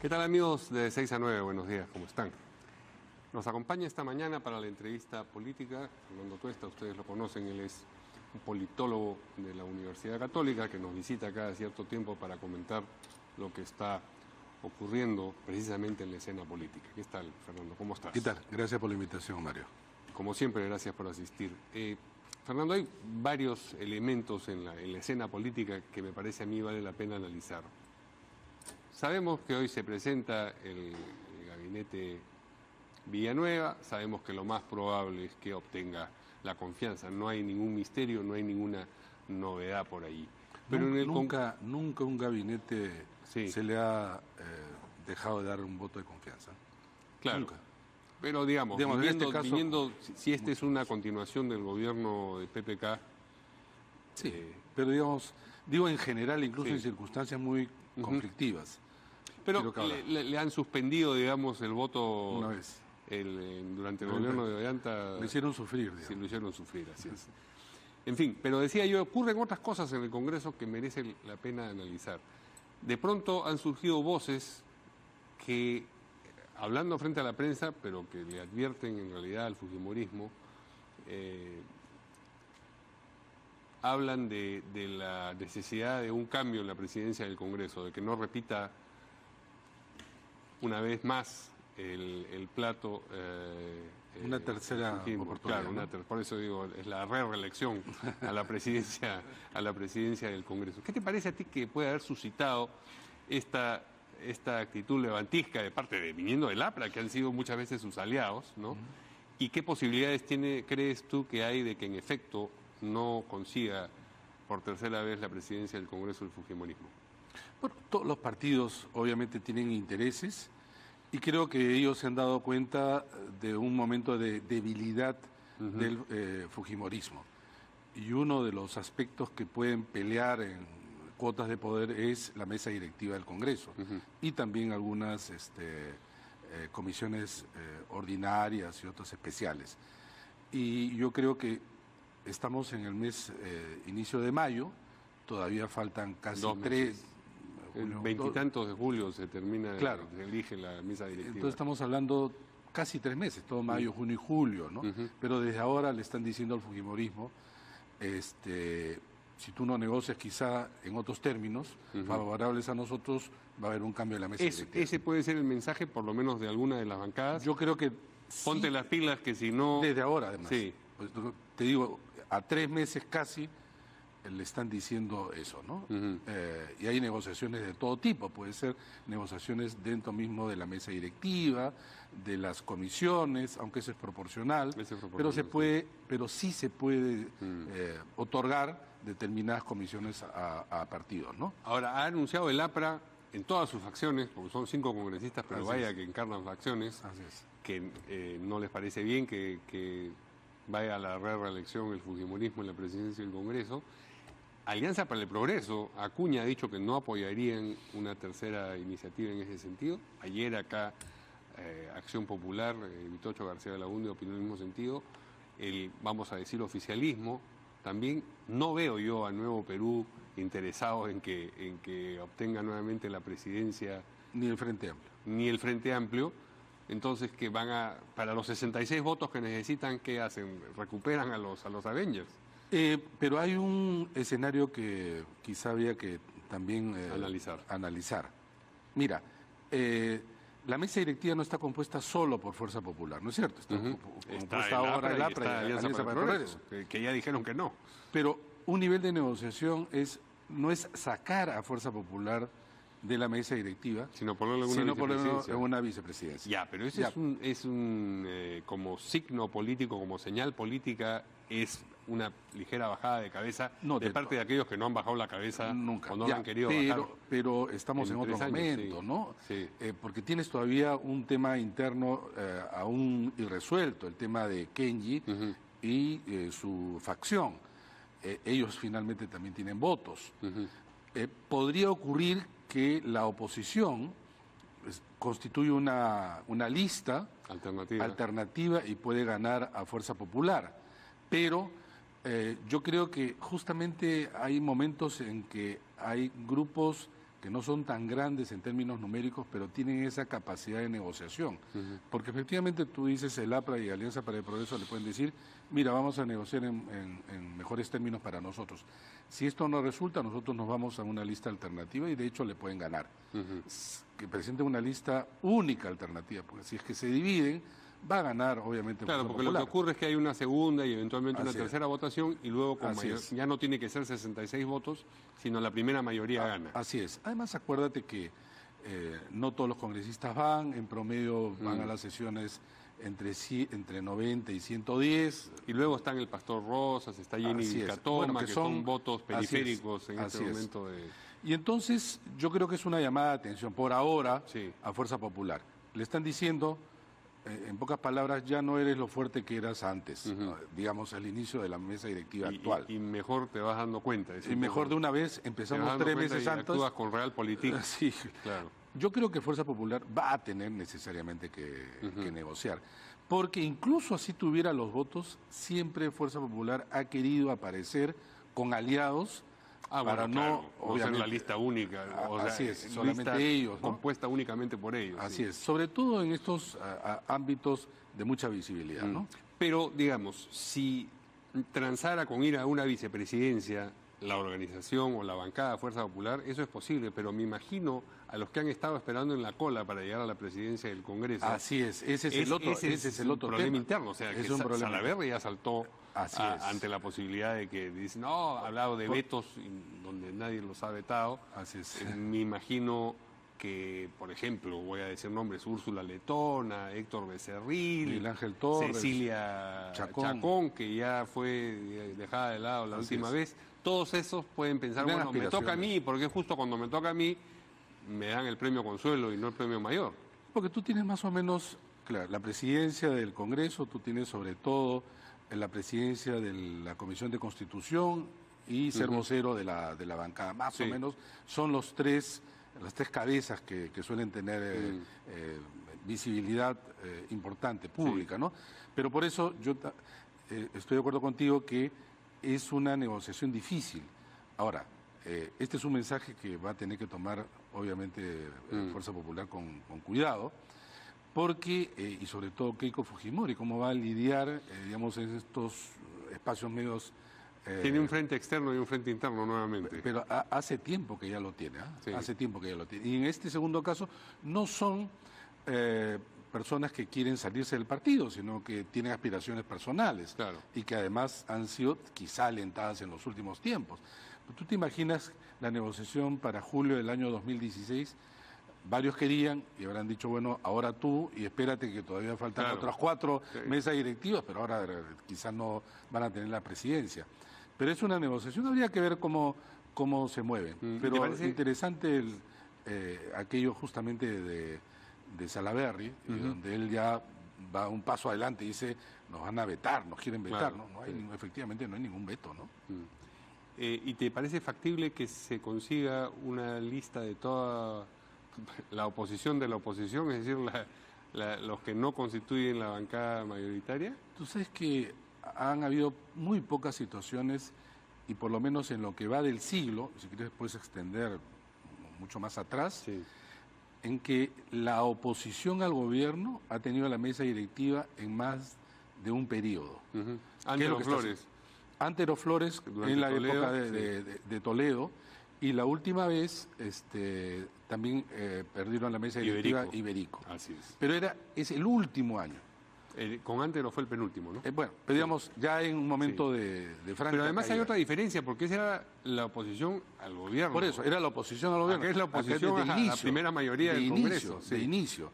¿Qué tal, amigos de 6 a 9? Buenos días, ¿cómo están? Nos acompaña esta mañana para la entrevista política Fernando Tuesta. Ustedes lo conocen, él es un politólogo de la Universidad Católica que nos visita cada cierto tiempo para comentar lo que está ocurriendo precisamente en la escena política. ¿Qué tal, Fernando? ¿Cómo estás? ¿Qué tal? Gracias por la invitación, Mario. Como siempre, gracias por asistir. Fernando, hay varios elementos en la escena política que me parece a mí vale la pena analizar. Sabemos que hoy se presenta el gabinete Villanueva, sabemos que lo más probable es que obtenga la confianza, no hay ningún misterio, no hay ninguna novedad por ahí. Pero nunca un gabinete se le ha dejado de dar un voto de confianza. Claro. Nunca. Pero digamos en este caso, viniendo, si esta es una continuación del gobierno de PPK... Sí, pero digo en general, incluso en circunstancias muy conflictivas. Pero le han suspendido, digamos, el voto una vez. Durante el gobierno de Ollanta. Lo hicieron sufrir, digamos. Sí, lo hicieron sufrir, así es. En fin, pero decía yo, ocurren otras cosas en el Congreso que merecen la pena analizar. De pronto han surgido voces que, hablando frente a la prensa, pero que le advierten en realidad al fujimorismo, hablan de la necesidad de un cambio en la presidencia del Congreso, de que no repita una vez más el plato. Una tercera oportunidad. Claro, ¿no? por eso digo, es la reelección a la presidencia del Congreso. ¿Qué te parece a ti que puede haber suscitado esta actitud levantisca de parte viniendo del APRA, que han sido muchas veces sus aliados, ¿no? ¿Y qué posibilidades crees tú que hay de que en efecto no consiga por tercera vez la presidencia del Congreso el fujimorismo? Bueno, todos los partidos obviamente tienen intereses y creo que ellos se han dado cuenta de un momento de debilidad del fujimorismo. Y uno de los aspectos que pueden pelear en cuotas de poder es la mesa directiva del Congreso y también algunas comisiones ordinarias y otras especiales. Y yo creo que estamos en el mes inicio de mayo, todavía faltan casi 3... El 20 y tantos de julio se termina, claro, se elige la mesa directiva. Entonces estamos hablando casi 3 meses, todo mayo, junio y julio, ¿no? Pero desde ahora le están diciendo al fujimorismo, si tú no negocias quizá en otros términos favorables a nosotros, va a haber un cambio en la mesa directiva. Ese puede ser el mensaje, por lo menos de alguna de las bancadas. Yo creo que ponte las pilas, que si no... Desde ahora, además. Sí. Pues, te digo, a 3 meses casi le están diciendo eso, ¿no? Y hay negociaciones de todo tipo, puede ser negociaciones dentro mismo de la mesa directiva, de las comisiones, aunque eso es proporcional, pero sí se puede otorgar determinadas comisiones a partidos, ¿no? Ahora, ha anunciado el APRA en todas sus facciones, porque son 5 congresistas, pero vaya que encarnan facciones, que no les parece bien que vaya a la reelección el fujimorismo en la presidencia del Congreso. Alianza para el Progreso, Acuña ha dicho que no apoyarían una tercera iniciativa en ese sentido. Ayer acá Acción Popular, Vitocho García de la Unde opinó en el mismo sentido. Vamos a decir, oficialismo. También no veo yo a Nuevo Perú interesado en que obtenga nuevamente la presidencia. Ni el Frente Amplio. Ni el Frente Amplio. Entonces, que para los 66 votos que necesitan, ¿qué hacen? ¿Recuperan a los Avengers? Pero hay un escenario que quizá habría que también analizar. Mira, la mesa directiva no está compuesta solo por Fuerza Popular, ¿no es cierto? Está compuesta ahora el APRA y la Alianza para el Progreso. Que ya dijeron que no. Pero un nivel de negociación no es sacar a Fuerza Popular de la mesa directiva, sino ponerlo en una vicepresidencia. Ya, pero eso es un como signo político, como señal política, es una ligera bajada de cabeza de parte de aquellos que no han bajado la cabeza nunca, o no la han querido bajar. Pero estamos en otro momento, ¿no? Sí. Porque tienes todavía un tema interno aún irresuelto, el tema de Kenji y su facción. Ellos finalmente también tienen votos. Podría ocurrir que la oposición constituye una lista alternativa y puede ganar a Fuerza Popular. Pero yo creo que justamente hay momentos en que hay grupos que no son tan grandes en términos numéricos, pero tienen esa capacidad de negociación. Porque efectivamente tú dices, el APRA y Alianza para el Progreso le pueden decir, mira, vamos a negociar en mejores términos para nosotros. Si esto no resulta, nosotros nos vamos a una lista alternativa y de hecho le pueden ganar. Que presenten una lista única alternativa, porque si es que se dividen, va a ganar, obviamente, claro, porque lo que ocurre es que hay una segunda y eventualmente una tercera votación y luego ya no tiene que ser 66 votos, sino la primera mayoría gana. Así es. Además, acuérdate que no todos los congresistas van, en promedio van a las sesiones entre 90 y 110. Y luego están el Pastor Rosas, está Jenny Catoma, bueno, que son votos periféricos en este momento. Y entonces yo creo que es una llamada de atención por ahora a Fuerza Popular. Le están diciendo... en pocas palabras, ya no eres lo fuerte que eras antes, ¿no? Digamos, al inicio de la mesa directiva actual. Y mejor te vas dando cuenta. Y mejor de una vez, empezamos 3 meses antes. Actúas con Realpolitik. Sí, claro. Yo creo que Fuerza Popular va a tener necesariamente que negociar, porque incluso así tuviera los votos, siempre Fuerza Popular ha querido aparecer con aliados. Para no ser la lista única, así es, solamente ellos, ¿no? Compuesta únicamente por ellos. Así es, sobre todo en estos ámbitos de mucha visibilidad, ¿no? Pero, digamos, si transara con ir a una vicepresidencia la organización o la bancada Fuerza Popular, eso es posible, pero me imagino a los que han estado esperando en la cola para llegar a la presidencia del Congreso. Así es, ese es el otro problema interno, o sea, es que un problema. Salaverry ya saltó ante la posibilidad de que dice, no, ha hablado de vetos donde nadie los ha vetado. Así es. Me imagino que, por ejemplo, voy a decir nombres, Úrsula Letona, Héctor Becerril, Miguel Ángel Torres, Cecilia Chacón, que ya fue dejada de lado la última vez. Todos esos pueden pensar, bueno, me toca a mí, porque justo cuando me toca a mí, me dan el premio Consuelo y no el premio Mayor. Porque tú tienes más o menos, claro, la presidencia del Congreso, tú tienes sobre todo la presidencia de la Comisión de Constitución y ser vocero de la bancada. Más o menos son las tres cabezas que suelen tener visibilidad importante, pública, ¿no? Pero por eso yo estoy de acuerdo contigo que es una negociación difícil. Ahora, este es un mensaje que va a tener que tomar, obviamente, Fuerza Popular con cuidado, porque, y sobre todo Keiko Fujimori, cómo va a lidiar, digamos, en estos espacios medios... tiene un frente externo y un frente interno nuevamente. Pero hace tiempo que ya lo tiene, hace tiempo que ya lo tiene. Y en este segundo caso no son personas que quieren salirse del partido, sino que tienen aspiraciones personales y que además han sido quizá alentadas en los últimos tiempos. ¿Tú te imaginas la negociación para julio del año 2016? Varios querían y habrán dicho, bueno, ahora tú y espérate que todavía faltan otras 4 mesas directivas, pero ahora quizás no van a tener la presidencia. Pero es una negociación, habría que ver cómo se mueve. Pero es interesante aquello justamente de Salaverry, donde él ya va un paso adelante y dice, nos van a vetar, nos quieren vetar, ¿no? Efectivamente no hay ningún veto, ¿no? ¿Y te parece factible que se consiga una lista de toda la oposición de la oposición, es decir, los que no constituyen la bancada mayoritaria? Tú sabes que han habido muy pocas situaciones, y por lo menos en lo que va del siglo, si quieres puedes extender mucho más atrás, en que la oposición al gobierno ha tenido la mesa directiva en más de un periodo. Antero Flores. Antero Flores, en la época de Toledo, y la última vez también perdieron la mesa directiva Iberico. Así es. Pero es el último año. Con Antero fue el penúltimo, ¿no? Bueno, pero digamos, ya en un momento de franca Pero además caída. hay otra diferencia, porque esa era la oposición al gobierno. Por eso, era la oposición al gobierno. Acá es la oposición a la primera mayoría del Congreso. De inicio.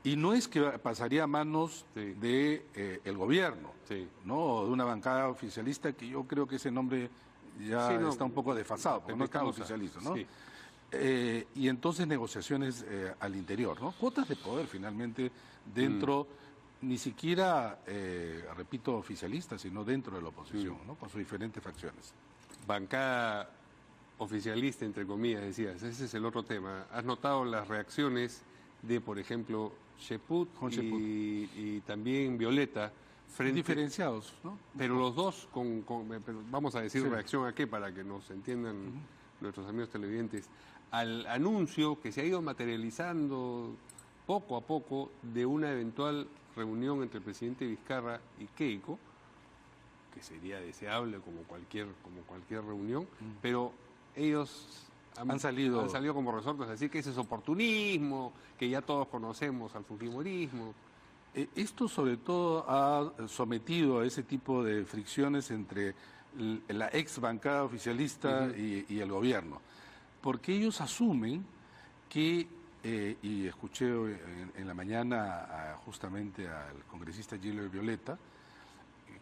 Y no es que pasaría a manos de el gobierno, ¿no? O de una bancada oficialista, que yo creo que ese nombre ya está un poco desfasado, porque no es tan oficialista, ¿no? Y entonces negociaciones al interior, ¿no? Cuotas de poder finalmente dentro, ni siquiera, repito, oficialista, sino dentro de la oposición, ¿no? Con sus diferentes facciones. Bancada oficialista, entre comillas, decías, ese es el otro tema. ¿Has notado las reacciones de, por ejemplo, Cheput y también Violeta? Diferenciados, ¿no? Pero los dos, pero vamos a decir reacción a qué, para que nos entiendan nuestros amigos televidentes, al anuncio que se ha ido materializando poco a poco de una eventual reunión entre el presidente Vizcarra y Keiko, que sería deseable como cualquier reunión, pero ellos han salido como resortes a decir que ese es oportunismo, que ya todos conocemos al fujimorismo. Esto sobre todo ha sometido a ese tipo de fricciones entre la ex bancada oficialista y el gobierno, porque ellos asumen que, y escuché en la mañana justamente al congresista Gilbert Violeta,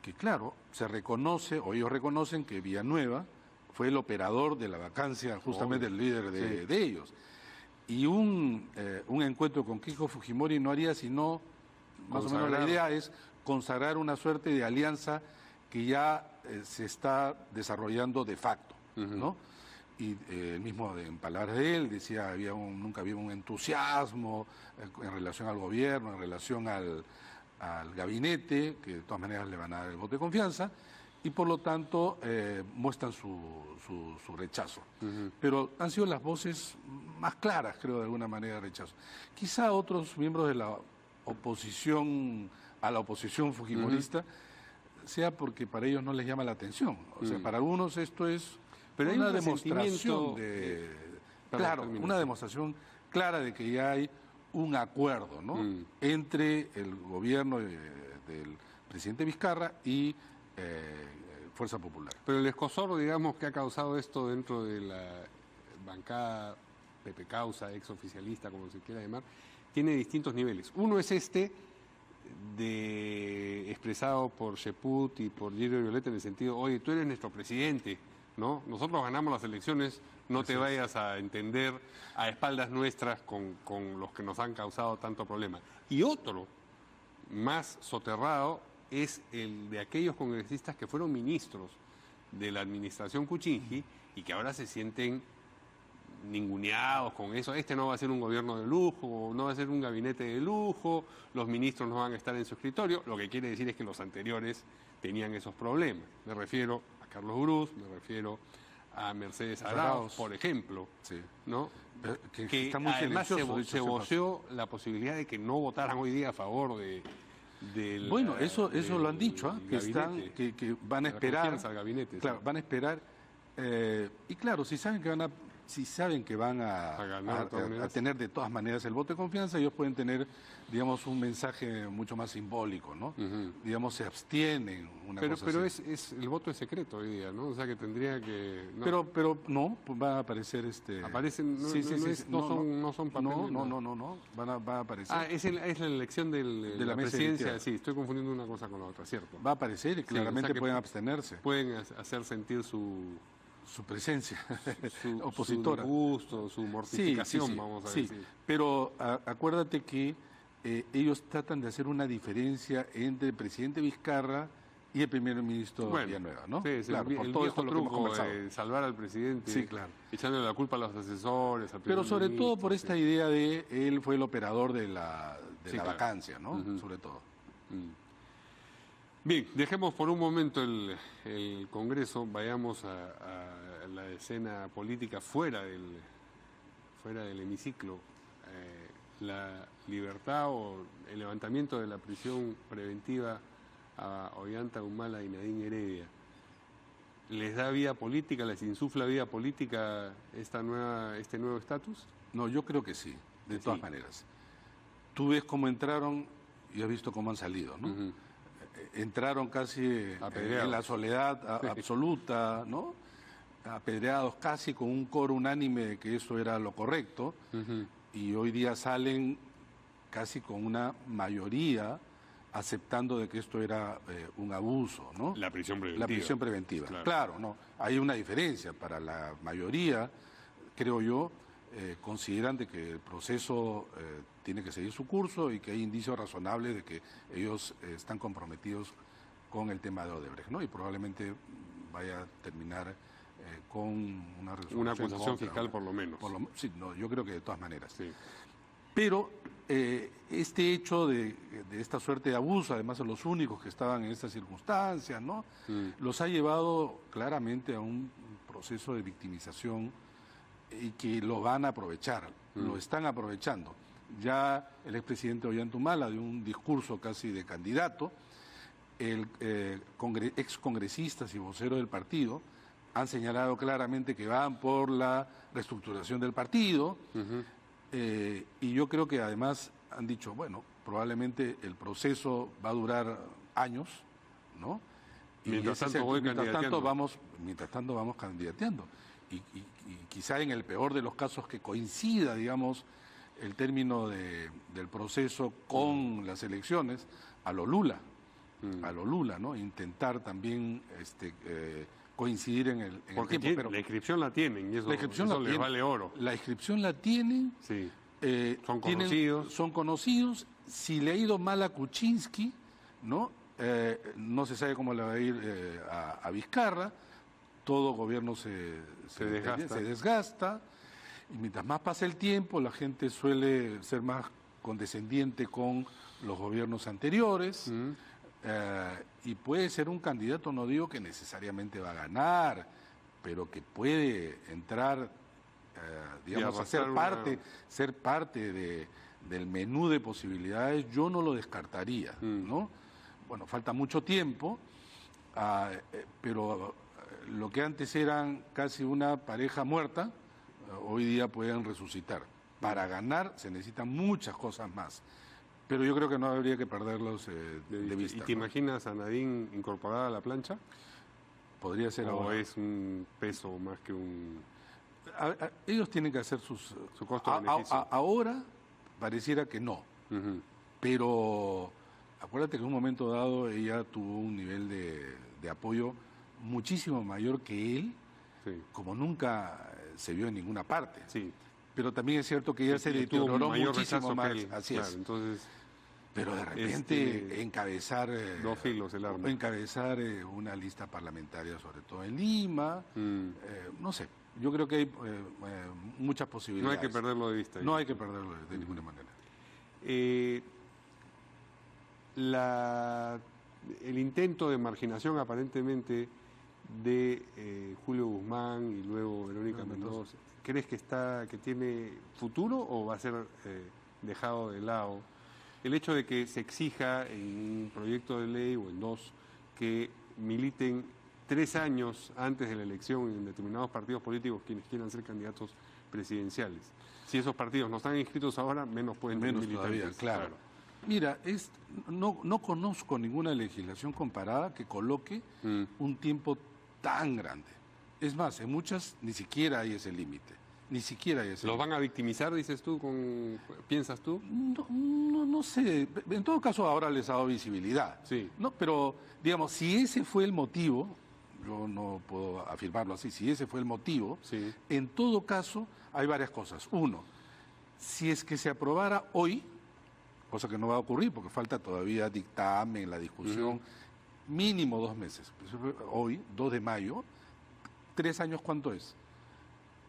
que claro, se reconoce, o ellos reconocen que Villanueva fue el operador de la vacancia justamente del líder de ellos. Y un encuentro con Keiko Fujimori no haría sino, más o menos la idea es consagrar una suerte de alianza que ya se está desarrollando de facto, ¿no? Y el mismo, en palabras de él, decía nunca había un entusiasmo en relación al gobierno, en relación al gabinete, que de todas maneras le van a dar el voto de confianza, y por lo tanto muestran su rechazo. Pero han sido las voces más claras, creo, de alguna manera, de rechazo. Quizá otros miembros de la oposición, a la oposición fujimorista, sea porque para ellos no les llama la atención. O sea, para algunos esto es una demostración una demostración clara de que ya hay un acuerdo, ¿no? Entre el gobierno del presidente Vizcarra y Fuerza Popular. Pero el escozor, digamos, que ha causado esto dentro de la bancada Pepe Causa, exoficialista, como se quiera llamar, tiene distintos niveles. Uno es expresado por Cheput y por Gilbert Violeta en el sentido, oye, tú eres nuestro presidente, ¿no? Nosotros ganamos las elecciones, no te vayas a entender a espaldas nuestras con los que nos han causado tanto problema. Y otro, más soterrado, es el de aquellos congresistas que fueron ministros de la administración Kuczynski y que ahora se sienten ninguneados con eso. Este no va a ser un gobierno de lujo, no va a ser un gabinete de lujo, los ministros no van a estar en su escritorio, lo que quiere decir es que los anteriores tenían esos problemas. Me refiero a Carlos Brus, me refiero a Mercedes Arauz, por ejemplo, ¿no? Que además se voceó la posibilidad de que no votaran hoy día a favor del... Bueno, eso lo han dicho, que van a esperar, claro, van a esperar, y claro, si saben que van a tener de todas maneras el voto de confianza, ellos pueden tener, digamos, un mensaje mucho más simbólico, ¿no? Digamos, se abstienen, pero el voto es secreto hoy día, ¿no? O sea que tendría que... ¿no? Pero no, pues va a aparecer ¿Aparecen? No son papeles. No, van a aparecer. Es la elección de la presidencia, sí, estoy confundiendo una cosa con la otra, ¿cierto? Va a aparecer y claramente pueden abstenerse. Pueden hacer sentir su presencia opositora. Su disgusto, su mortificación, vamos a decir. Pero acuérdate que ellos tratan de hacer una diferencia entre el presidente Vizcarra y el primer ministro Villanueva, ¿no? Sí, claro, por todo esto truco de salvar al presidente, echándole la culpa a los asesores. Pero sobre todo por esta idea de él fue el operador de la vacancia, ¿no? Sobre todo. Bien, dejemos por un momento el Congreso, vayamos a la escena política fuera del hemiciclo. La libertad o el levantamiento de la prisión preventiva a Ollanta Humala y Nadine Heredia, ¿les da vía política, les insufla vía política este nuevo estatus? No, yo creo que sí, de todas maneras. Tú ves cómo entraron y has visto cómo han salido, ¿no? Entraron casi en la soledad absoluta, ¿no? Apedreados casi con un coro unánime de que eso era lo correcto, y hoy día salen casi con una mayoría aceptando de que esto era un abuso, ¿no? La prisión preventiva. La prisión preventiva. Claro, no. Hay una diferencia. Para la mayoría, creo yo, consideran de que el proceso tiene que seguir su curso y que hay indicios razonables de que ellos están comprometidos con el tema de Odebrecht, ¿no? Y probablemente vaya a terminar con una resolución. Una acusación fiscal, por lo menos. Sí, no, yo creo que de todas maneras. Sí. Pero este hecho de esta suerte de abuso, además de los únicos que estaban en estas circunstancias, ¿no? Los ha llevado claramente a un proceso de victimización y que lo van a aprovechar, lo están aprovechando. Ya el expresidente Ollantumala dio un discurso casi de candidato, el excongresistas y voceros del partido han señalado claramente que van por la reestructuración del partido, y yo creo que además han dicho, bueno, probablemente el proceso va a durar años, ¿no? Y mientras tanto vamos candidateando. Y quizá en el peor de los casos que coincida, digamos, el término del proceso con las elecciones, a lo Lula, ¿no? Intentar también coincidir en el porque tiempo. Pero la inscripción la tienen y eso, les vale oro. La inscripción la tienen. Sí. Son conocidos. Son conocidos. Si le ha ido mal a Kuczynski, ¿no? No se sabe cómo le va a ir a Vizcarra. Todo gobierno se desgasta. Y mientras más pasa el tiempo, la gente suele ser más condescendiente con los gobiernos anteriores. Y puede ser un candidato, no digo que necesariamente va a ganar, pero que puede entrar, digamos, a ser parte del menú de posibilidades. Yo no lo descartaría, ¿no? Bueno, falta mucho tiempo, pero lo que antes eran casi una pareja muerta, hoy día pueden resucitar. Para ganar se necesitan muchas cosas más. Pero yo creo que no habría que perderlos de vista. ¿Y te imaginas a Nadine incorporada a la plancha? Podría ser ahora. ¿O es un peso más que un...? Ellos tienen que hacer su costo-beneficio. Ahora pareciera que no. Pero acuérdate que en un momento dado ella tuvo un nivel de apoyo muchísimo mayor que él, como nunca se vio en ninguna parte. Sí. Pero también es cierto que ella se deterioró muchísimo más. Así claro, es. Entonces, pero de repente encabezar dos filos el arma. Encabezar una lista parlamentaria, sobre todo en Lima, no sé. Yo creo que hay muchas posibilidades. No hay que perderlo de vista. No hay que perderlo de ninguna manera. El intento de marginación aparentemente de Julio Guzmán y luego Verónica Mendoza, ¿crees que tiene futuro o va a ser dejado de lado? El hecho de que se exija en un proyecto de ley o en dos que militen 3 años antes de la elección en determinados partidos políticos quienes quieran ser candidatos presidenciales. Si esos partidos no están inscritos ahora, menos pueden tener militantes. Todavía, claro. Mira, no conozco ninguna legislación comparada que coloque un tiempo tan grande. Es más, en muchas ni siquiera hay ese límite. Ni siquiera hay ese ¿Los límite. van a victimizar, dices tú? ¿Piensas tú? No sé. En todo caso, ahora les ha dado visibilidad. Sí. ¿No? Pero, digamos, si ese fue el motivo, yo no puedo afirmarlo así, si ese fue el motivo, sí. En todo caso, hay varias cosas. Uno, si es que se aprobara hoy, cosa que no va a ocurrir porque falta todavía dictamen, la discusión, mínimo 2 meses. Hoy, 2 de mayo, 3 años, ¿cuánto es?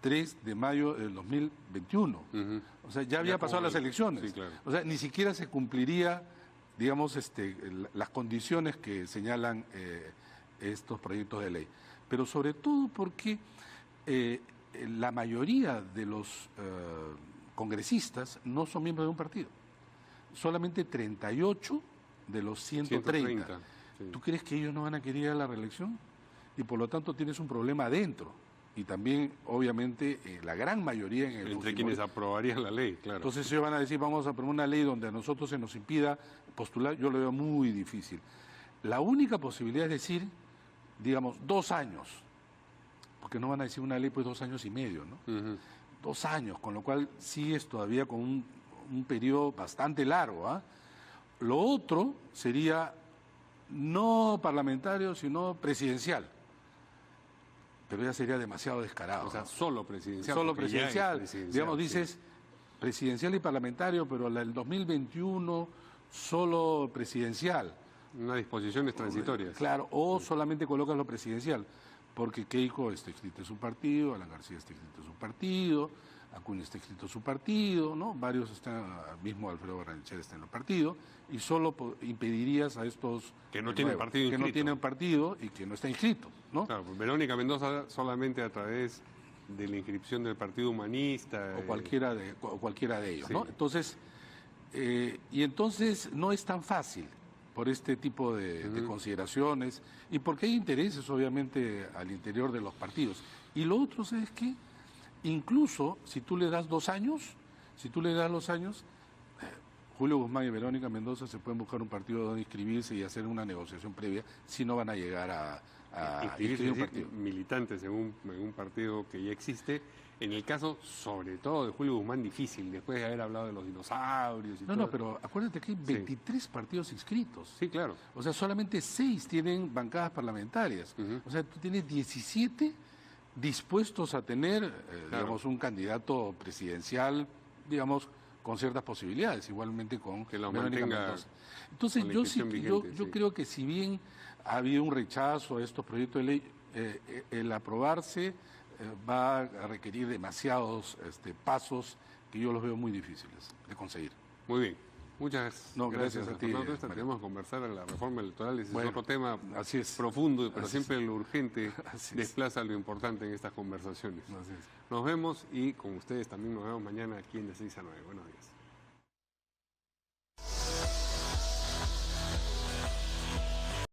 3 de mayo del 2021. O sea, ya había pasado las elecciones. Sí, claro. O sea, ni siquiera se cumpliría, digamos, las condiciones que señalan estos proyectos de ley. Pero sobre todo porque la mayoría de los congresistas no son miembros de un partido. Solamente 38 de los 130. Sí. ¿Tú crees que ellos no van a querer ir a la reelección? Y por lo tanto tienes un problema adentro. Y también, obviamente, la gran mayoría en el entre quienes aprobarían la ley, claro. Entonces ellos van a decir, vamos a poner una ley donde a nosotros se nos impida postular. Yo lo veo muy difícil. La única posibilidad es decir, digamos, 2 años. Porque no van a decir una ley, pues 2 años y medio, ¿no? 2 años, con lo cual sigues todavía con un periodo bastante largo. Lo otro sería no parlamentario, sino presidencial. Pero ya sería demasiado descarado. O sea, solo presidencial. Solo presidencial. Digamos, dices presidencial y parlamentario, pero el 2021 solo presidencial. Unas disposiciones transitorias. Claro, o solamente colocas lo presidencial. porque Keiko está inscrito en su partido, Alan García está inscrito en su partido, Acuña está inscrito en su partido, ¿no? Varios están, mismo Alfredo Barranechea está en el partido, y solo impedirías a estos que no tienen partido que no tienen partido y que no está inscrito, ¿no? Claro, pues Verónica Mendoza solamente a través de la inscripción del Partido Humanista o cualquiera de ellos, sí. ¿no? Entonces, y entonces no es tan fácil por este tipo de consideraciones y porque hay intereses obviamente al interior de los partidos. Y lo otro es que incluso si tú le das 2 años, Julio Guzmán y Verónica Mendoza se pueden buscar un partido donde inscribirse y hacer una negociación previa si no van a llegar a inscribir un partido. Militantes en un partido que ya existe. En el caso, sobre todo, de Julio Guzmán, difícil, después de haber hablado de los dinosaurios y todo. No, pero acuérdate que hay 23 partidos inscritos. Sí, claro. O sea, solamente 6 tienen bancadas parlamentarias. O sea, tú tienes 17 dispuestos a tener, digamos, un candidato presidencial, digamos, con ciertas posibilidades, igualmente con que lo Verónica Mendoza. Entonces, yo creo que si bien ha habido un rechazo a estos proyectos de ley, el aprobarse va a requerir demasiados pasos que yo los veo muy difíciles de conseguir. Muy bien. Muchas gracias a ti. Tenemos que conversar en la reforma electoral, ese es otro tema profundo, pero siempre lo urgente desplaza lo importante en estas conversaciones. Nos vemos y con ustedes también nos vemos mañana aquí en de 6 a 9. Buenos días.